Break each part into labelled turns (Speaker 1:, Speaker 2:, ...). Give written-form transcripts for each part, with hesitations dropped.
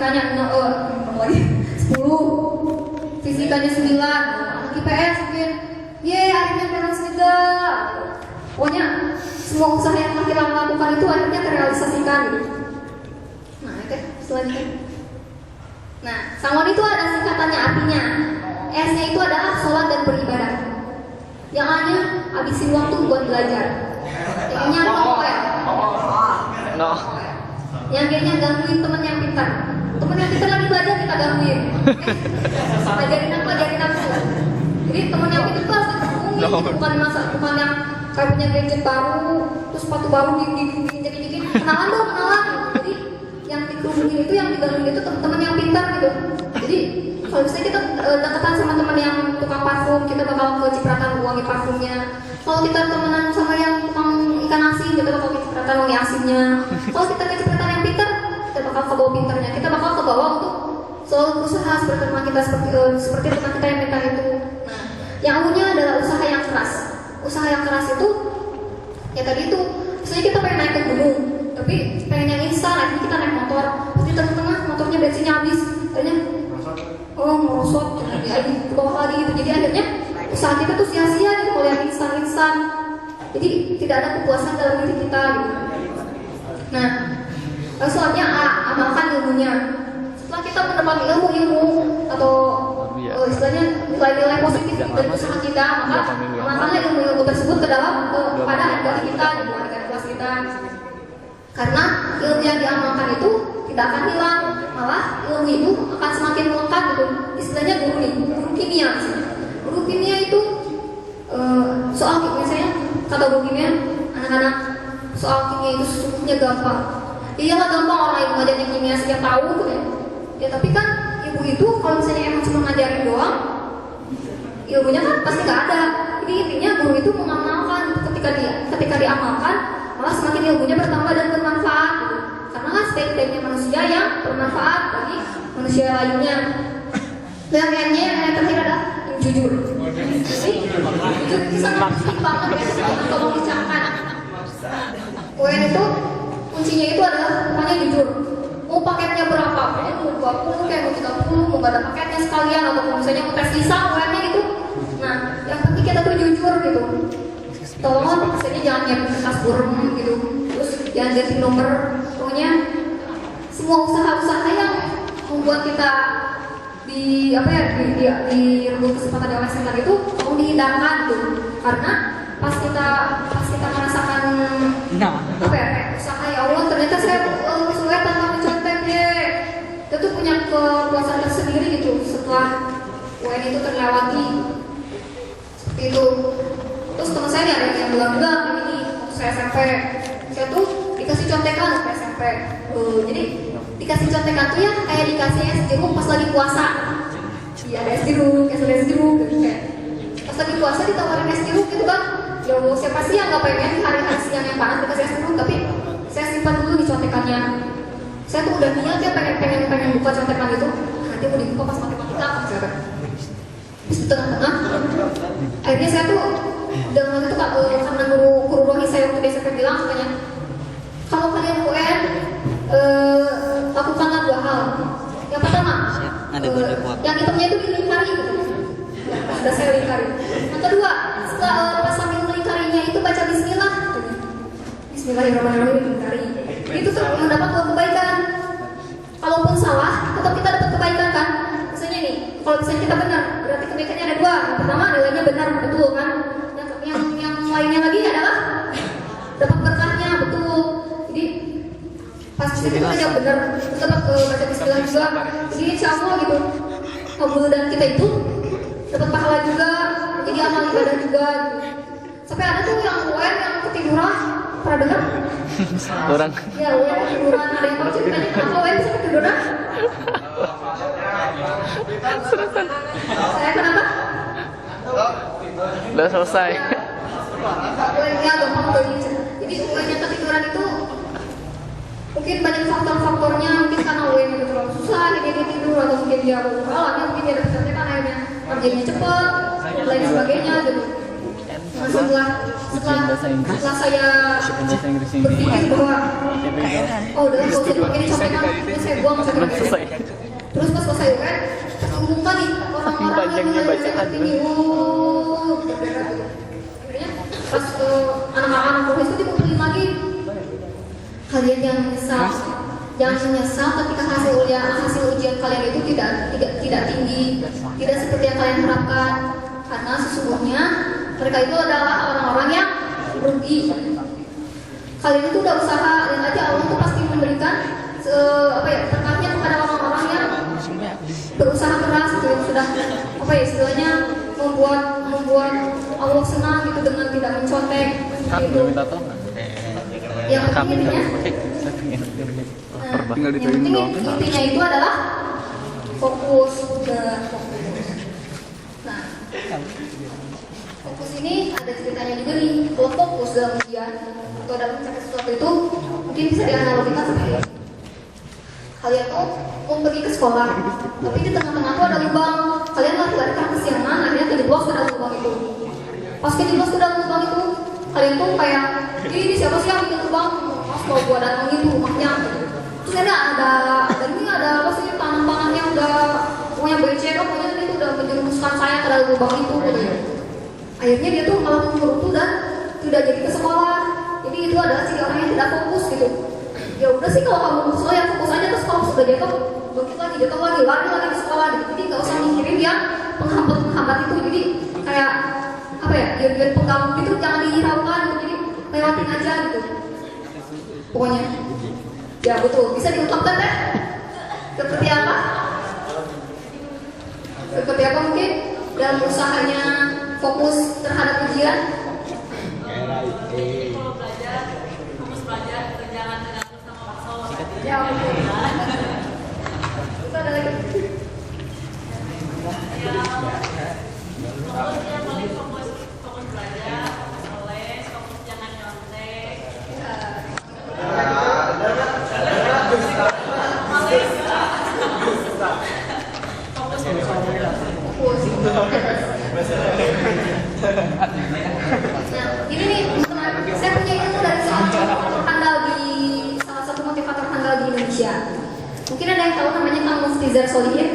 Speaker 1: matematikanya 10, fisikanya 9, anak IPS mungkin akhirnya beres juga. Pokoknya semua usaha yang kita lakukan itu akhirnya terrealisasikan. Nah itu selanjutnya. Nah sangon itu ada singkatannya, artinya S-nya itu adalah sholat dan beribadah. Yang A-nya habisin waktu buat belajar. Yang nya apa ya?
Speaker 2: No.
Speaker 1: Yang G-nya gangguin temen yang pintar. Temen yang pintar lagi belajar kita gangguin. Ajarin apa? Jadi temen yang pintar itu harus digangguin. Bukan yang kayak punya gadget baru, terus sepatu baru diinjek-injekin. Kenalan. Jadi yang dikerumunin itu, yang digangguin itu temen-temen yang pintar gitu. Jadi kalau misalnya kita dekatan sama teman yang tukang parfum, kita bakal kecipratan wangi parfumnya. Kalau kita temenan sama yang tukang ikan asin, kita bakal kecipratan wangi asinnya. Kalau kita kecipratan yang pintar, kita bakal kebawa pintarnya. Kita bakal kebawa untuk selalu berusaha seperti teman kita, seperti teman kita yang pintar itu. Nah, yang U-nya adalah usaha yang keras. Usaha yang keras itu, ya tadi itu, misalnya kita pengen naik ke gunung, tapi pengen yang instan, akhirnya kita naik motor. Terus di tengah-tengah motornya bensinnya habis, akhirnya merosot, jadi ke bawah lagi gitu. Jadi akhirnya usaha kita tuh sia-sia gitu kalau yang instan. Jadi tidak ada kepuasan dalam diri kita gitu. Nah, soalnya A, amalkan ilmunya. Setelah kita mendapatkan ilmu atau istilahnya nilai-nilai positif dari usaha kita, maka amalkanlah ilmu tersebut ke dalam kepada adik kita, adik kelas kita. Karena ilmu yang diamalkan itu tidak akan hilang, malah ilmu itu akan semakin melekat gitu. Istilahnya guru kimia. Guru kimia itu soal misalnya kata guru kimia, anak-anak soal kimia itu sesungguhnya gampang. Iyalah gampang, orang yang ngajarin kimia setiap tahun tuh ya. Tapi kan ibu itu kalau misalnya emang cuma ngajarin doang, ilmunya kan pasti nggak ada. Jadi intinya guru itu mengamalkan, ketika diamalkan malah semakin ilmunya bertambah dan bermanfaat gitu. Karena kan setiap-setiapnya manusia yang bermanfaat bagi manusia lainnya. Yang lainnya yang terakhir adalah yang jujur. Jadi jujur itu sangat penting banget ya untuk mengucapkan. UN itu kuncinya itu adalah pokoknya jujur. Mau paketnya berapa? Mau 20 kayak mau 30, mau gak ada paketnya sekalian, atau misalnya mau tes lisan UN-nya gitu. Nah, yang penting kita tuh jujur gitu. Tolong misalnya jangan nyiapin kertas burem gitu. Terus jangan ganti nomor. Pokoknya semua usaha-usaha yang membuat kita di rebut kesempatan di sekitar itu mau dihindarkan gitu. Karena pas kita merasakan usaha ya Allah ternyata saya sesuai tanpa mencontek deh. Kita tuh punya kepuasan tersendiri gitu setelah UN itu terlewati seperti itu. Terus teman saya nih ada yang bilang ini waktu saya SMP, saya tuh dikasih contekan waktu SMP. Jadi dikasih contekan tuh ya kayak dikasih es jeruk pas lagi puasa. Iya ada es jeruk gitu kayak. Pas lagi puasa ditawarin es jeruk gitu kan. Ya siapa sih yang nggak pengen di hari-hari siang yang panas dikasih es jeruk, tapi saya simpan dulu di contekannya. Saya tuh udah niat ya pengen buka contekan itu. Nanti mau dibuka pas matematika misalnya. Di tengah-tengah, akhirnya saya tuh dengan waktu itu karena guru rohis saya waktu di SMP bilang katanya, kalau kalian UN lakukanlah 2 hal. Yang pertama, yang hitamnya itu dilingkari gitu. Ya, sudah saya lingkari. Yang kedua, setelah pas sambil melingkarinya itu baca Bismillah. Bismillahirrahmanirrahim dilingkari. Itu tuh mendapat 2 kebaikan. Kalaupun salah, tetap kita dapat kebaikan kan. Misalnya nih, kalau misalnya kita benar, berarti kebaikannya ada 2. Yang pertama nilainya benar betul kan. Yang lainnya lagi adalah dapat berkahnya betul. Jadi pas kita yang benar tetap baca Bismillah juga. Jadi insya Allah gitu kabul dan kita itu dapat pahala juga, jadi amal ibadah juga gitu. Sampai ada tuh yang UN yang ketiduran, pernah dengar?
Speaker 2: Orang.
Speaker 1: Ya UN ketiduran, ada yang tahu ceritanya kenapa UN bisa ketiduran? Saya kenapa?
Speaker 2: Udah selesai.
Speaker 1: UN-nya gampang banget. Jadi UN yang ketiduran itu mungkin banyak faktor-faktornya, mungkin karena UN itu terlalu susah, dia tidur, atau mungkin dia halannya, mungkin dia ada kecantikan akhirnya kerjanya cepat, dan lain sebagainya gitu. Nah, setelah saya berpikir bahwa udah nggak usah dipakai contekan, ini saya buang contekan. saya kan umumkan nih orang-orang yang
Speaker 2: Panjangnya
Speaker 1: lagi
Speaker 2: bacaan.
Speaker 1: ini, berat gitu. Akhirnya pas anak-anak rohis itu dikumpulin lagi. Kalian jangan menyesal ketika hasil ujian kalian itu tidak tinggi, tidak seperti yang kalian harapkan, karena sesungguhnya mereka itu adalah orang-orang yang rugi. Kalian itu udah usaha, dan aja Allah tuh pasti memberikan berkatnya kepada orang-orang yang berusaha keras gitu, yang sudah istilahnya membuat Allah senang gitu dengan tidak mencontek gitu.
Speaker 2: Minta tolong.
Speaker 1: Yang
Speaker 2: Kami
Speaker 1: intinya,
Speaker 2: tinggal
Speaker 1: yang
Speaker 2: dituin
Speaker 1: penting
Speaker 2: doang.
Speaker 1: intinya itu adalah fokus ke fokus. Nah, fokus ini ada ceritanya juga nih. Kalau fokus dalam ujian atau dalam mencapai sesuatu itu mungkin bisa dianalogikan seperti ini. Kalian tuh mau pergi ke sekolah, tapi di tengah-tengah tuh ada lubang. Kalian lari-lari karena kesiangan, akhirnya kejeblos ke dalam lubang itu. Pas kejeblos ke dalam lubang itu, kalian tuh kayak, ini siapa sih yang bikin lubang? Mas kalau gua datangin rumahnya. Terus ada apa sih tangan-tangan yang udah pokoknya becek, pokoknya itu udah menjerumuskan saya ke dalam lubang itu. Gitu. Akhirnya dia tuh malah mengurung tuh dan tidak jadi ke sekolah. Jadi itu adalah ciri orang yang tidak fokus gitu. Ya udah sih kalau kamu fokus ya fokus aja ke sekolah, sudah jatuh bangkit lagi, jatuh lagi, lari lagi ke sekolah gitu. Jadi nggak usah mikirin yang penghambat itu. Jadi kayak dia pengganggu gitu, jangan dihiraukan gitu. Jadi lewatin aja gitu. Pokoknya ya betul, bisa diungkapkan deh seperti apa? Seperti apa mungkin dalam usahanya fokus terhadap ujian?
Speaker 3: Kalau belajar, fokus belajar, jangan terus sama pasal.
Speaker 1: Ya, betul. Terus ada lagi?
Speaker 3: Fokus yang paling fokus belajar, les, fokus jangan nyontek.
Speaker 1: Fokus. Nah, ini nih teman, saya punya ilmu dari salah satu handal di salah satu motivator handal di Indonesia. Mungkin ada yang tahu namanya Kang Muftizar Solihin?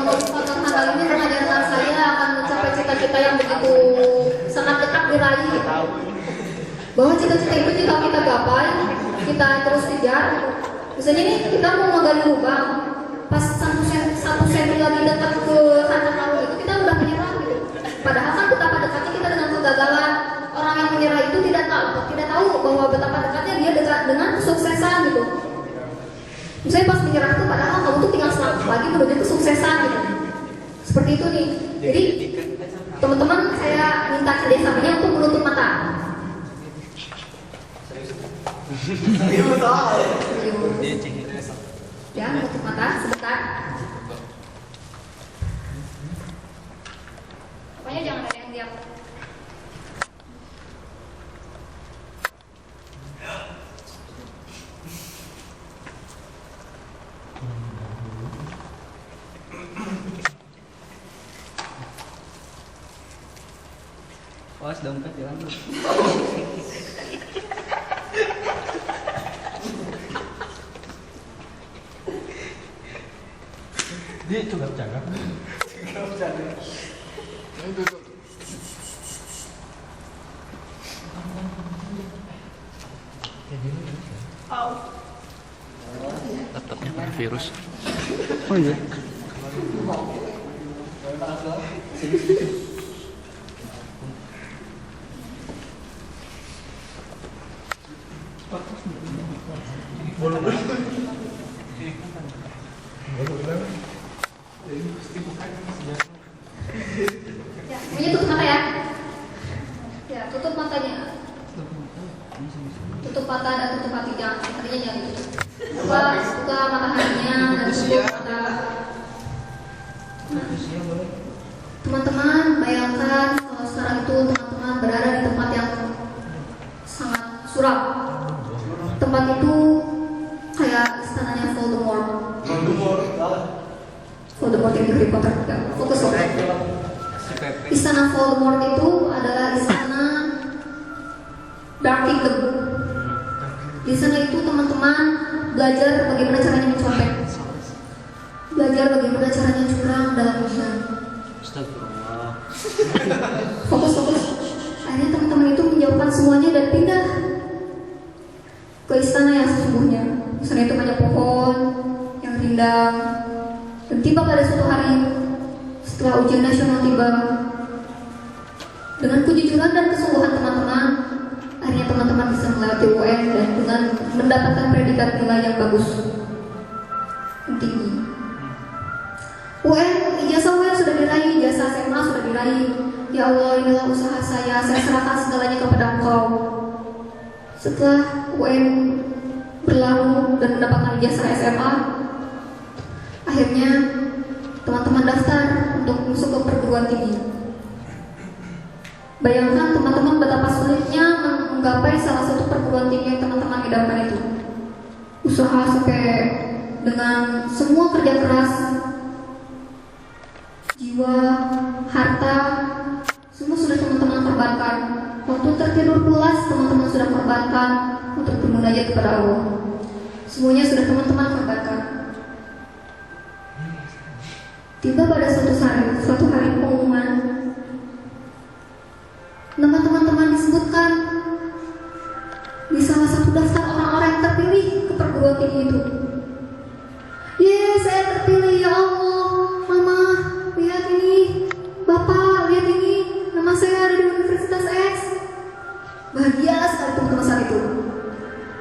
Speaker 1: Motivator handal ini mengajarkan saya akan mencapai cita-cita yang begitu sangat dekat diraih. Bahwa cita-cita itu jika kita gapai, kita terus kejar. Misalnya nih kita mau menggali lubang, pas satu senti lagi dekat ke harta karun itu kita udah menyerah gitu. Padahal kan betapa dekatnya kita dengan kegagalan. Orang yang menyerah itu tidak tahu bahwa betapa dekatnya dia dekat dengan kesuksesan gitu. Misalnya pas menyerah itu padahal kamu tuh tinggal selangkah lagi menuju kesuksesan gitu. Seperti itu nih. Jadi teman-teman saya minta kerjasamanya untuk menutup mata. Ya, tutup mata sebentar. Pokoknya jangan ada yang diam.
Speaker 4: Awas dompet jalan dulu. Dia coba jaga.
Speaker 2: Laptopnya kena virus.
Speaker 4: Oh iya.
Speaker 1: Ya, semuanya tutup mata ya. Ya, tutup matanya. Tutup mata dan tutup hati, jangan hatinya jangan ditutup. Buka mata hatinya dan tutup mata. Teman-teman, bayangkan kalau sekarang itu teman-teman berada di tempat yang sangat suram. Tempat itu kayak istananya Voldemort. Voldemort yang di Harry Potter. Ya, fokus. Istana Voldemort itu adalah istana Dark Kingdom. Di sana itu teman-teman belajar bagaimana caranya mencontek, belajar bagaimana caranya curang dalam ujian.
Speaker 4: Astagfirullah.
Speaker 1: Fokus. Akhirnya teman-teman itu menjauhkan semuanya dan pindah ke istana yang sesungguhnya. Di sana itu banyak pohon yang rindang. Dan tiba pada suatu hari setelah ujian nasional tiba, dengan kejujuran dan kesungguhan teman-teman, akhirnya teman-teman bisa melewati UN dan dengan mendapatkan predikat nilai yang bagus, yang tinggi. UN, ijazah UN sudah diraih, ijazah SMA sudah diraih. Ya Allah, inilah usaha saya serahkan segalanya kepada Engkau. Setelah UN berlalu dan mendapatkan ijazah SMA, akhirnya teman-teman daftar untuk masuk ke perguruan tinggi. Bayangkan teman-teman betapa sulitnya menggapai salah satu perguruan tinggi yang teman-teman idamkan itu. Usaha sampai dengan semua kerja keras, jiwa, harta, semua sudah teman-teman korbankan. Waktu tertidur pulas, teman-teman sudah korbankan untuk bermunajat kepada Allah. Semuanya sudah teman-teman korbankan. Tiba pada suatu hari pengumuman, nama teman-teman disebutkan di salah satu daftar orang-orang yang terpilih ke perguruan tinggi itu. Yeay, saya terpilih, ya Allah. Mama, lihat ini. Bapak, lihat ini. Nama saya ada di Universitas X. Bahagia sekali teman-teman saat itu.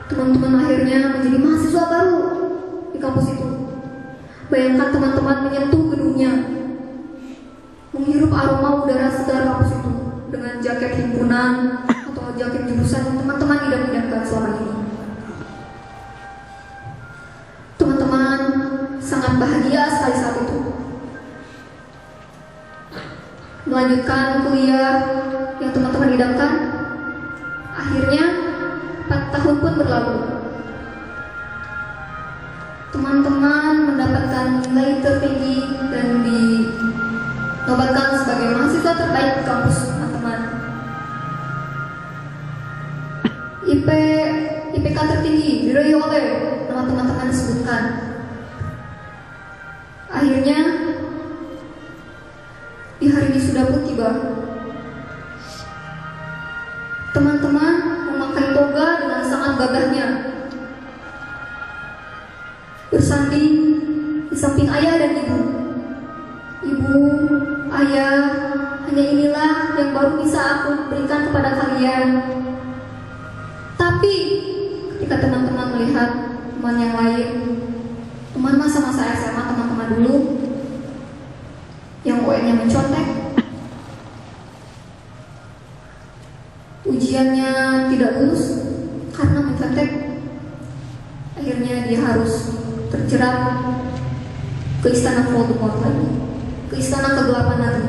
Speaker 1: Teman-teman akhirnya menjadi mahasiswa baru di kampus itu. Bayangkan teman-teman menyentuh gedungnya, menghirup aroma udara segar kampus itu dengan jaket himpunan atau jaket jurusan yang teman-teman idam-idamkan selama ini. Teman-teman sangat bahagia sekali saat itu. Melanjutkan kuliah yang teman-teman idamkan. Akhirnya 4 tahun pun berlalu. Teman-teman mendapatkan nilai tertinggi dan dinobatkan sebagai mahasiswa terbaik di kampus teman-teman. IPK tertinggi diraih oleh nama teman-teman disebutkan. Akhirnya di hari wisuda pun tiba. Teman-teman memakai toga dengan sangat gagahnya, bersanding di samping ayah dan ibu. Ibu, ayah, hanya inilah yang baru bisa aku berikan kepada kalian. Tapi ketika teman-teman melihat teman yang lain, teman masa-masa SMA teman-teman dulu, yang UN-nya mencontek, ujiannya tidak lulus karena mencontek, akhirnya dia harus terjerat ke istana Voldemort lagi, ke istana kegelapan lagi.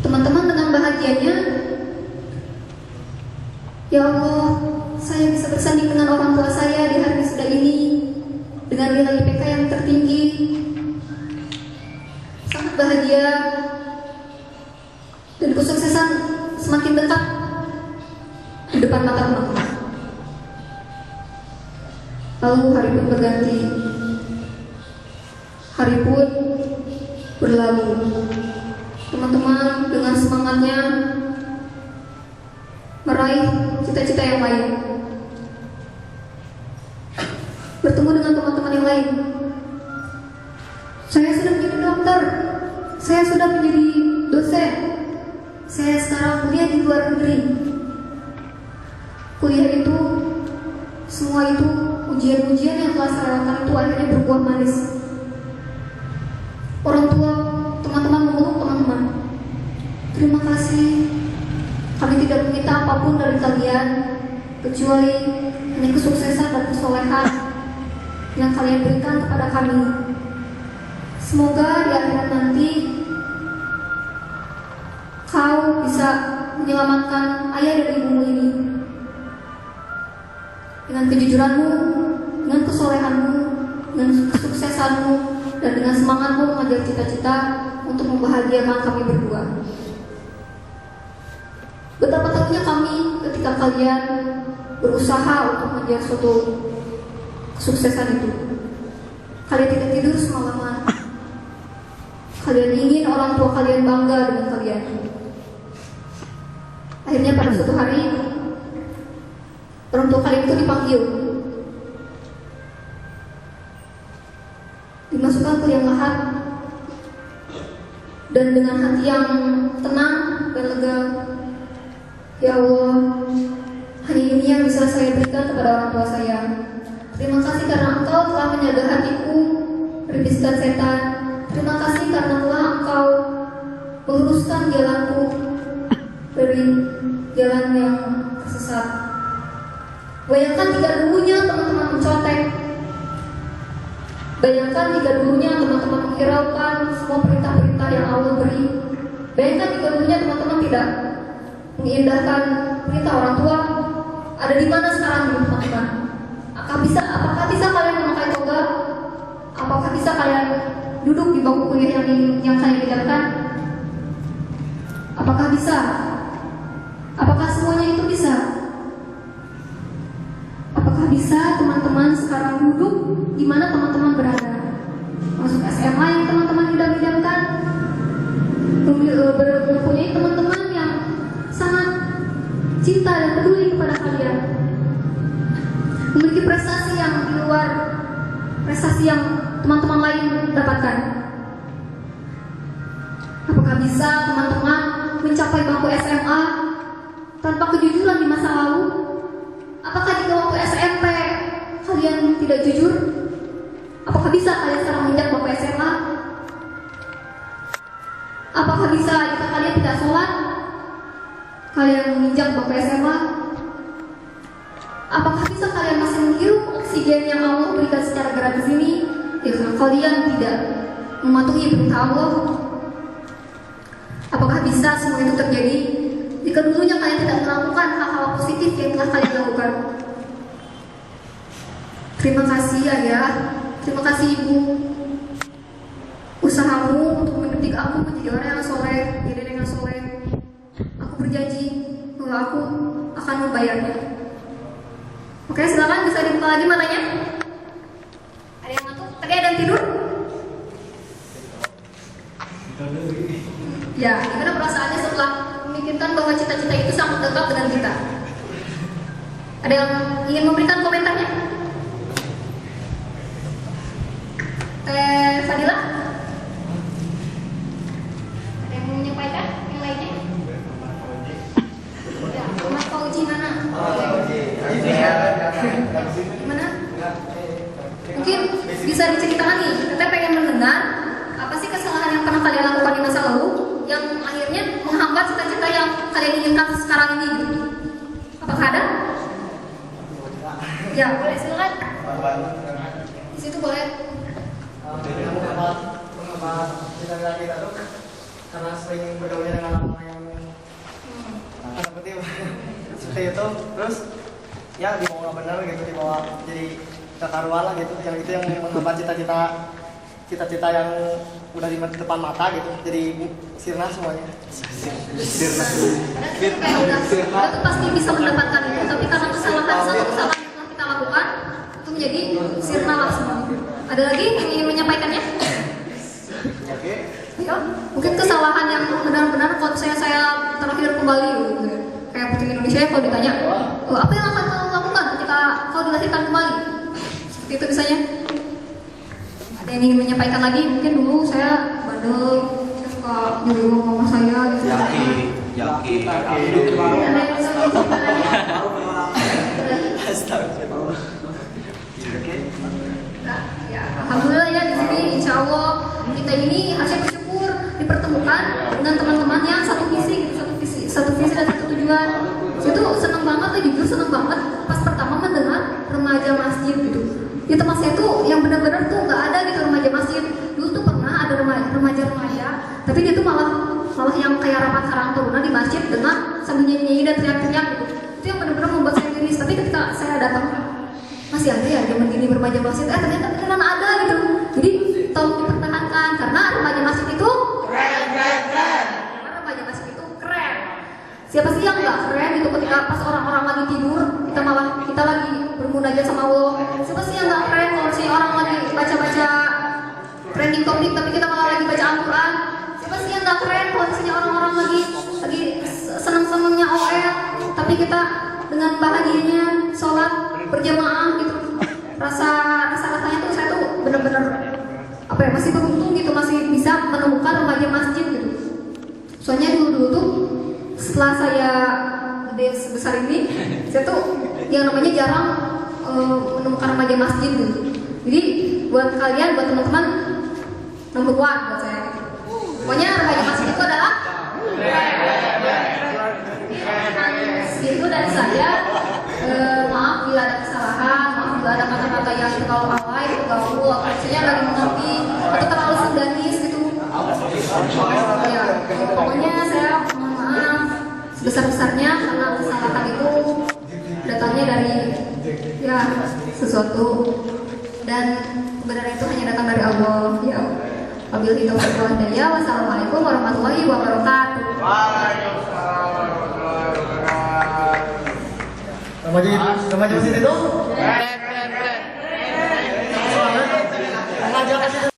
Speaker 1: Teman-teman dengan bahagianya, ya Allah, saya bisa bersanding dengan orang tua saya di hari wisuda ini dengan nilai IPK yang tertinggi. Sangat bahagia dan kesuksesan semakin dekat di depan mata teman-teman. Lalu hari pun berganti, hari pun berlalu. Teman-teman dengan semangatnya meraih cita-cita yang lain, bertemu dengan teman-teman yang lain. Saya sudah menjadi dokter, saya sudah menjadi dosen, saya sekarang kuliah di luar negeri. Kuliah itu, semua itu, ujian-ujian yang telah saya lewatkan itu akhirnya berbuah manis. Orang tua teman-teman memeluk teman-teman. Terima kasih. Kami tidak meminta apapun dari kalian kecuali hanya kesuksesan dan kesolehan yang kalian berikan kepada kami. Semoga di akhirat nanti kau bisa menyelamatkan ayah dan ibumu ini. Dengan kejujuranmu, dengan kesolehanmu, dengan kesuksesanmu, dan dengan semangatmu mengejar cita-cita untuk membahagiakan kami berdua. Betapa tahunya kami ketika kalian berusaha untuk mengejar suatu kesuksesan itu. Kalian tidak tidur semalaman. Kalian ingin orang tua kalian bangga dengan kalian. Akhirnya pada suatu hari orang tua kalian itu dipanggil, dimasukkan ke liang lahat, dan dengan hati yang tenang dan lega, ya Allah, hanya ini yang bisa saya berikan kepada orang tua saya. Terima kasih karena Engkau telah menjaga hatiku dari bisikan setan. Terima kasih karena telah Engkau meluruskan jalanku dari jalan yang tersesat. Bayangkan jika dulunya teman-teman mencontek. Bayangkan jika dulunya teman-teman menghiraukan semua perintah-perintah yang Allah beri. Bayangkan jika dulunya teman-teman tidak mengindahkan perintah orang tua. Ada di mana sekarang teman-teman? Apakah bisa kalian memakai toga? Apakah bisa kalian duduk di bangku kuliah yang kalian idamkan? Apakah bisa? Apakah semuanya itu bisa? Apakah bisa teman-teman sekarang duduk di mana teman-teman berada? Masuk SMA yang teman-teman idam-idamkan, mempunyai teman-teman yang sangat cinta dan peduli kepada kalian, memiliki prestasi yang di luar prestasi yang teman-teman lain dapatkan. Apakah bisa teman-teman mencapai bangku SMA tanpa kejujuran di masa lalu? Apakah di waktu SMP kalian tidak jujur? Apakah bisa kalian sekarang menginjak bangku SMA? Apakah bisa jika kalian tidak sholat, kalian menginjak bangku SMA? Apakah bisa kalian masih menghirup oksigen yang Allah berikan secara gratis ini jika kalian tidak mematuhi perintah Allah? Apakah bisa semua itu terjadi jika dulunya kalian tidak melakukan hal-hal positif yang telah kalian lakukan? Terima kasih Ayah, terima kasih Ibu. Usahamu untuk mendidik aku menjadi orang yang soleh, jadi dengan soleh. Aku berjanji bahwa aku akan membayarnya. Oke, silakan bisa dibuka lagi matanya. Ada yang ngantuk? Tadi ada yang tidur? Ya, gimana perasaannya setelah memikirkan bahwa cita-cita itu sangat dekat dengan kita? Ada yang ingin memberikan komentarnya? Fadila? Ada yang mau menyampaikan? Yang lainnya? Ya, Mas Fauji mana? Gimana? Mungkin bisa diceritakan nih, kita pengen mendengar apa sih kesalahan yang pernah kalian lakukan di masa lalu yang akhirnya menghambat cita-cita yang kalian inginkan sekarang ini. Apakah ada? Ya, boleh silakan. Di situ boleh.
Speaker 5: Cita-cita kita tuh karena sering bergaulnya dengan orang yang seperti itu, terus ya dibawa benar gitu, dibawa jadi kekaruan lah gitu, yang itu yang menghambat cita-cita yang udah di depan mata gitu, jadi sirna semuanya.
Speaker 1: Kita tuh pasti bisa mendapatkan itu, tapi karena kesalahan satu kesalahan yang telah kita lakukan itu menjadi sirna lah semuanya. Ada lagi yang ingin menyampaikannya? Ya, mungkin kesalahan yang benar-benar kalau saya terakhir kembali gitu. Kayak Putri Indonesia kalau ditanya, apa yang akan kamu lakukan ketika kau dilahirkan kembali? Seperti itu misalnya. Ada yang ingin menyampaikan lagi? Mungkin dulu saya bandel, saya suka nyuruh mama saya gitu.
Speaker 6: Yaki.
Speaker 1: Ada yang bisa menyampaikan lagi? Ya, alhamdulillah ya di sini insya Allah kita ini hasil bersyukur dipertemukan dengan teman-teman yang satu visi dan satu tujuan. Itu senang banget ya, jujur senang banget pas pertama mendengar remaja masjid gitu. Di tempat saya tuh yang benar-benar tuh nggak ada gitu remaja masjid. Dulu tuh pernah ada remaja, tapi dia tuh malah yang kayak rapat karang turunan di masjid dengan sambil nyanyi dan teriak-teriak gitu. Itu yang benar-benar membuat saya miris. Tapi ketika saya datang, masih ada ya zaman gini remaja masjid, ternyata beneran ada gitu. Jadi tolong dipertahankan karena remaja masjid itu keren. Karena remaja masjid itu keren. Siapa sih yang nggak keren gitu ketika pas orang-orang lagi tidur kita malah kita lagi bermunajat sama Allah. Siapa sih yang nggak keren kalau si orang lagi baca-baca trending topik tapi kita malah lagi baca Al-Quran? Siapa sih yang nggak keren kalau misalnya orang-orang lagi senang-senangnya OL tapi kita dengan bahagianya sholat berjamaah gitu. Rasanya tuh saya tuh bener-bener apa ya, masih beruntung gitu, masih bisa menemukan remaja masjid gitu. Soalnya dulu tuh setelah saya gede sebesar ini, saya tuh yang namanya jarang menemukan remaja masjid gitu. Jadi buat kalian, buat teman-teman, nomor 1 buat saya. Pokoknya remaja masjid itu adalah itu dari saya. Maaf bila ada kesalahan, maaf bila ada kata-kata yang terlalu alay, gaul, atau misalnya lagi mengerti atau terlalu sedanis gitu. Ya, pokoknya saya mohon maaf sebesar-besarnya karena kesalahan itu datangnya dari ya sesuatu dan kebenaran itu hanya datang dari Allah. Ya, wabillahi taufiq wal hidayah. Wassalamualaikum warahmatullahi wabarakatuh.
Speaker 5: Remaja masjid itu?
Speaker 2: Keren.
Speaker 5: Remaja masjid